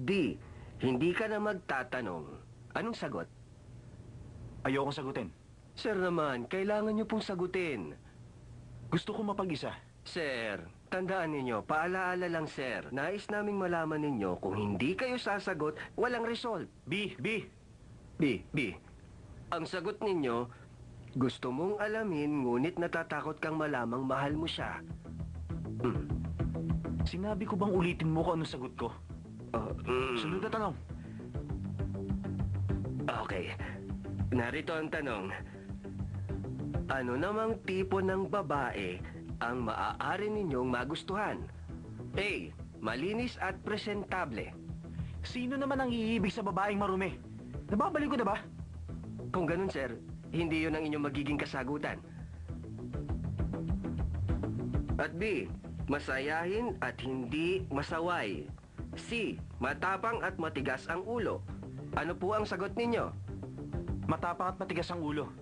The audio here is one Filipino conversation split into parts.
D. Hindi ka na magtatanong. Anong sagot? Ayokong sagutin. Sir naman, kailangan niyo pong sagutin. Gusto ko mapag-isa. Sir, tandaan ninyo, paalaala lang sir, nais naming malaman ninyo kung hindi kayo sasagot, walang result. B. B. Ang sagot ninyo, gusto mong alamin ngunit natatakot kang malamang mahal mo siya. Sinabi ko bang ulitin mo kung anong sagot ko? Sunod na tanong. Okay. Narito ang tanong. Ano namang tipo ng babae ang maaari ninyong magustuhan? A. Malinis at presentable. Sino naman ang iibig sa babaeng marumi? Nababalik ko na ba? Kung ganun, sir, hindi yun ang inyong magiging kasagutan. At B. Masayahin at hindi masaway. C. Matapang at matigas ang ulo. Ano po ang sagot ninyo? Matapang at matigas ang ulo.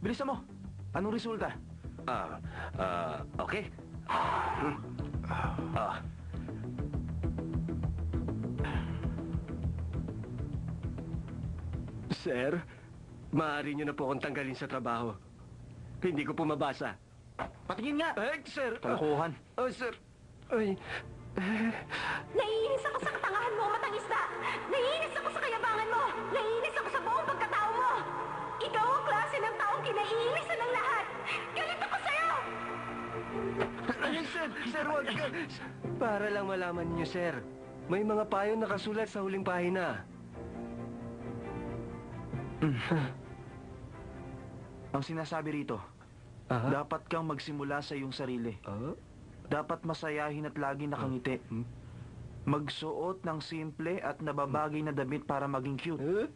Bilisan mo. Anong resulta? Okay. Sir, maaari niyo na po akong tanggalin sa trabaho. Hindi ko po mabasa. Patingin nga! Ay, sir! Kalokohan. Sir! Ay... Naiinis ako sa katangahan mo, matangista! Naiinis ako sa kayabangan mo! Naiinis ako sa buong pagkatao mo! Ikaw ang klase ng taong kinaiinisan ng lahat! Galit ako sa'yo! Ay, sir, wag ka! Para lang malaman niyo, sir. May mga payo nakasulat sa huling pahina. Ang sinasabi rito, dapat kang magsimula sa iyong sarili. Dapat masayahin at lagi nakangiti. Magsuot ng simple at nababagay na damit para maging cute.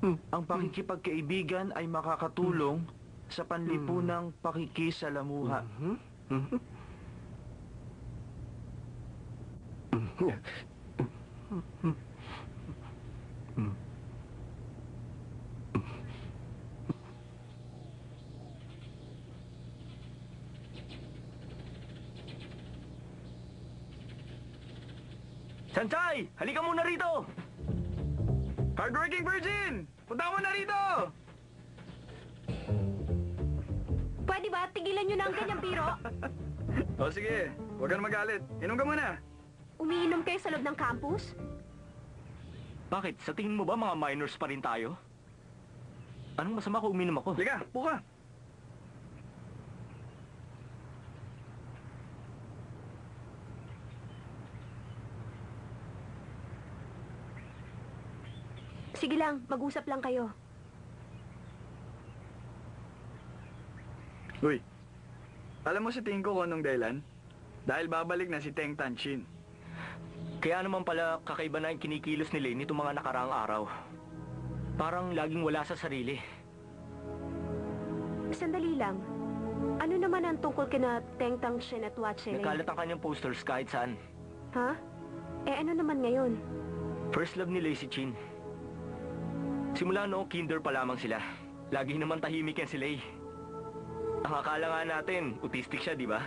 Ang pakikipagkaibigan ay makakatulong sa panlipunang pakikisalamuha. Sanchay! Halika muna rito! Hardworking virgin! Punta mo na rito! Pwede ba tigilan nyo na ang ganyang biro? O sige, huwag ka na magalit. Inom ka muna. Umiinom kayo sa loob ng campus? Bakit? Sa tingin mo ba mga minors pa rin tayo? Anong masama kung uminom ako? Liga, buka. Sige lang, mag-usap lang kayo. Uy, alam mo sa tingin ko kung anong dahilan? Dahil babalik na si Teng Tanshin. Kaya naman pala kakaiba na yung kinikilos ni Lane nitong mga nakaraang araw. Parang laging wala sa sarili. Sandali lang. Ano naman ang tungkol kina Teng Tanshin at Watchelay? Nagkalat ang kanyang posters kahit saan. Ha? Ano naman ngayon? First love ni Lay si Chin. Simula noong kinder pa lamang sila. Lagi naman tahimik yan si Lay. Ang akala nga natin, autistic siya, di ba?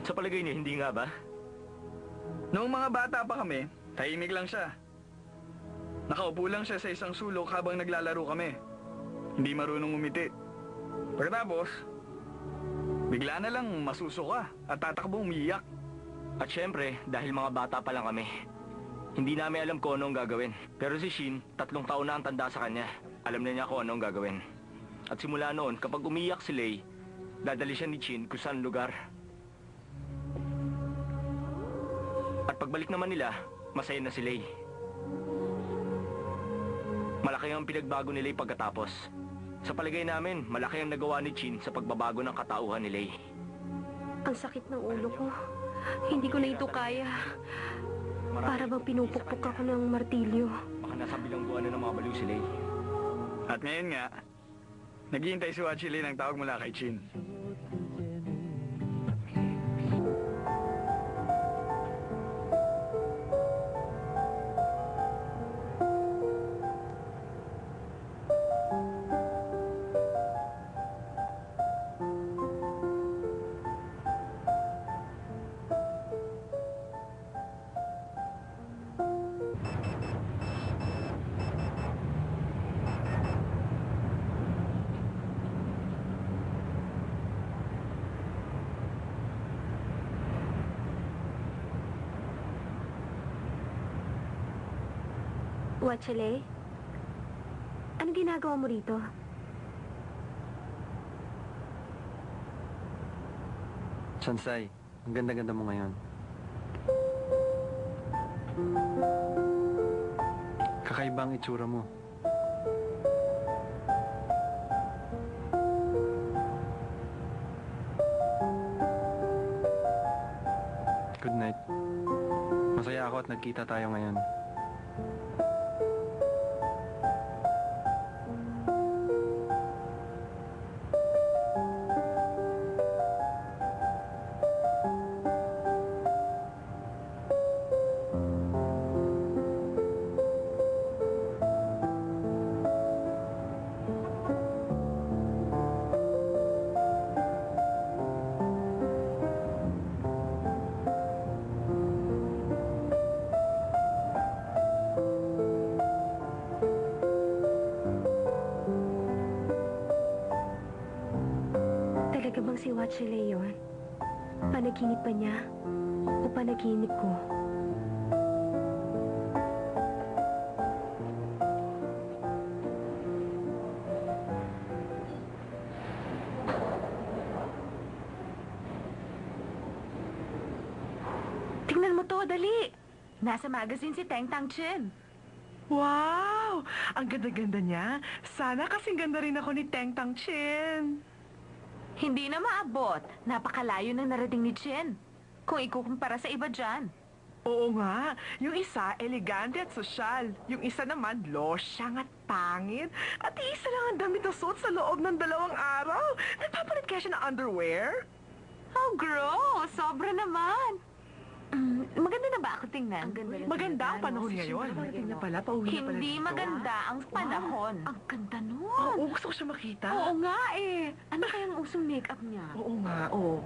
Sa palagay niyo, hindi nga ba? Noong mga bata pa kami, tahimik lang siya. Nakaupo lang siya sa isang sulok habang naglalaro kami. Hindi marunong umiti. Pagkatapos, bigla na lang masusuka at tatakbong umiyak. At syempre, dahil mga bata pa lang kami, hindi namin alam kung anong gagawin. Pero si Shin, 3 taon na ang tanda sa kanya. Alam na niya kung anong gagawin. At simula noon, kapag umiyak si Lay, dadali siya ni Chin kung saan lugar. At pagbalik naman nila, masaya na si Lay. Malaki ang pinagbago ni Lay pagkatapos. Sa palagay namin, malaki ang nagawa ni Chin sa pagbabago ng katauhan ni Lay. Ang sakit ng ulo ko. Hindi ko na ito kaya. Para bang pinupukpok ako ng martilyo. Baka nasa bilangguan na ng mga baliw si Lay. At ngayon nga, naghihintay si Watchelay ng tawag mula kay Chin. Wachele? Ano ginagawa mo rito? Sansay, ang ganda-ganda mo ngayon. Kakaiba ang itsura mo. Good night. Masaya ako at nagkita tayo ngayon. Talaga bang si Wachele yun? Panaginip ba niya? O panaginip ko? Tingnan mo to, dali! Nasa magazine si Teng Tang Chen. Wow! Ang ganda-ganda niya. Sana kasing ganda rin ako ni Teng Tang Chen. Hindi na maabot. Napakalayo ng narating ni Chen. Kung ikukumpara sa iba dyan. Oo nga. Yung isa, elegante at sosyal. Yung isa naman, losyang at pangit. At isa lang ang damit na suot sa loob ng 2 araw. Nagpapalit kaya siya ng underwear? Oh, gross! Sobra naman. Maganda na ba ako tingnan? Maganda ang panahon ngayon. Parating na pala, pauwi na pala Hindi dito. maganda ang panahon. Ang ganda nun. Oo, gusto ko siya makita. Oo nga eh. Ano kayang usong makeup niya? Oo nga, oo.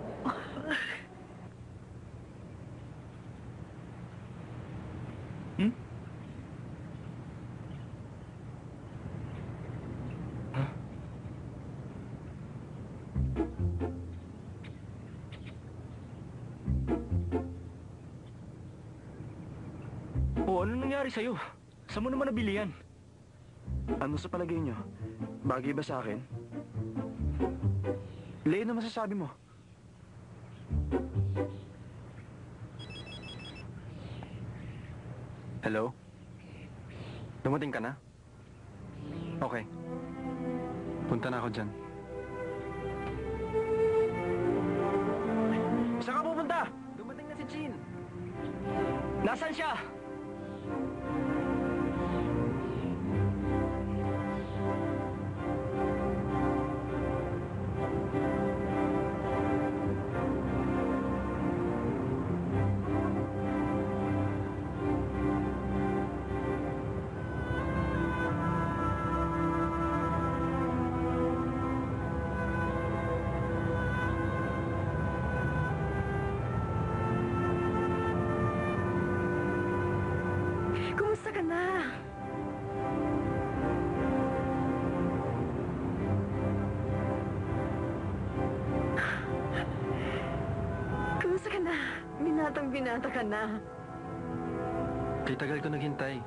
O, ano nangyari sa'yo? Saan mo naman nabili yan? Ano sa palagay nyo? Bagay ba sa akin? Lay, ano masasabi mo? Hello? Dumating ka na? Okay. Punta na ako dyan. Saan ka pupunta? Dumating na si Chin! Nasaan siya? Kumusta ka na? Kumusta ka na? Binatang-binata ka na. Kay tagal ko naghintay.